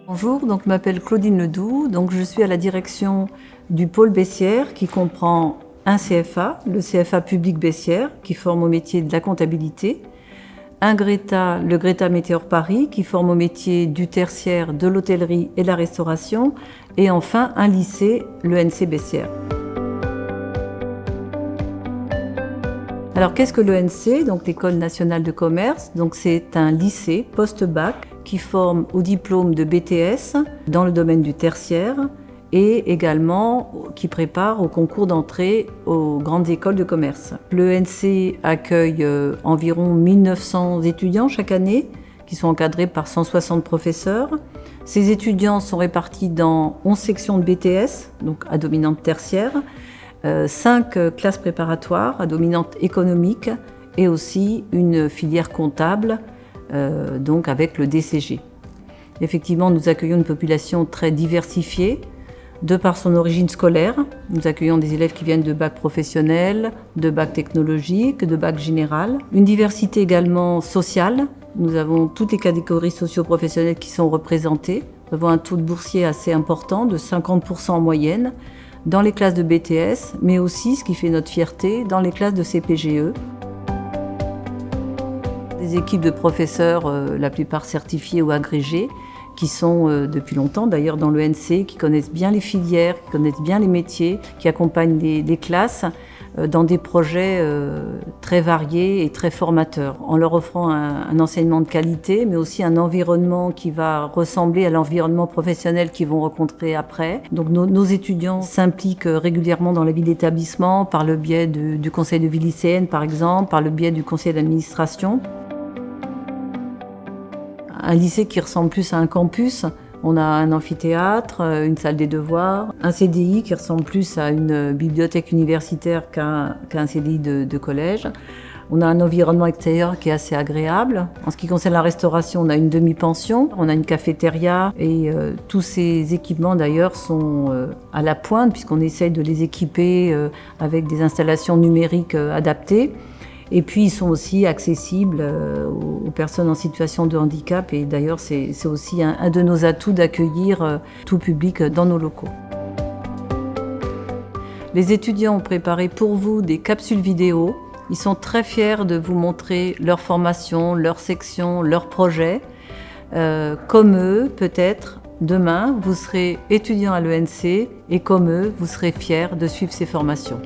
Bonjour, je m'appelle Claudine Ledoux, je suis à la direction du pôle Bessières qui comprend un CFA, le CFA public Bessières, qui forme au métier de la comptabilité, un GRETA, le GRETA Météor Paris, qui forme au métier du tertiaire, de l'hôtellerie et de la restauration, et enfin un lycée, l'ENC Bessières. Alors qu'est-ce que l'ENC, l'École nationale de commerce? C'est un lycée post-bac qui forme au diplôme de BTS dans le domaine du tertiaire et également qui prépare au concours d'entrée aux grandes écoles de commerce. L'ENC accueille environ 1900 étudiants chaque année qui sont encadrés par 160 professeurs. Ces étudiants sont répartis dans 11 sections de BTS, donc à dominante tertiaire, 5 classes préparatoires à dominante économique et aussi une filière comptable, avec le DCG. Effectivement, nous accueillons une population très diversifiée de par son origine scolaire. Nous accueillons des élèves qui viennent de bac professionnel, de bac technologique, de bac général. Une diversité également sociale. Nous avons toutes les catégories socio-professionnelles qui sont représentées. Nous avons un taux de boursiers assez important, de 50% en moyenne, dans les classes de BTS, mais aussi, ce qui fait notre fierté, dans les classes de CPGE. Des équipes de professeurs, la plupart certifiés ou agrégés, qui sont depuis longtemps d'ailleurs dans l'ENC, qui connaissent bien les filières, qui connaissent bien les métiers, qui accompagnent les classes dans des projets très variés et très formateurs, en leur offrant un enseignement de qualité, mais aussi un environnement qui va ressembler à l'environnement professionnel qu'ils vont rencontrer après. Donc nos étudiants s'impliquent régulièrement dans la vie d'établissement par le biais du conseil de vie lycéenne par exemple, par le biais du conseil d'administration. Un lycée qui ressemble plus à un campus. On a un amphithéâtre, une salle des devoirs, un CDI qui ressemble plus à une bibliothèque universitaire qu'un CDI de collège. On a un environnement extérieur qui est assez agréable. En ce qui concerne la restauration, on a une demi-pension, on a une cafétéria et tous ces équipements d'ailleurs sont à la pointe puisqu'on essaye de les équiper avec des installations numériques adaptées. Et puis ils sont aussi accessibles aux personnes en situation de handicap et d'ailleurs c'est aussi un de nos atouts d'accueillir tout public dans nos locaux. Les étudiants ont préparé pour vous des capsules vidéo. Ils sont très fiers de vous montrer leur formation, leur section, leurs projets. Comme eux, peut-être, demain, vous serez étudiant à l'ENC et comme eux, vous serez fiers de suivre ces formations.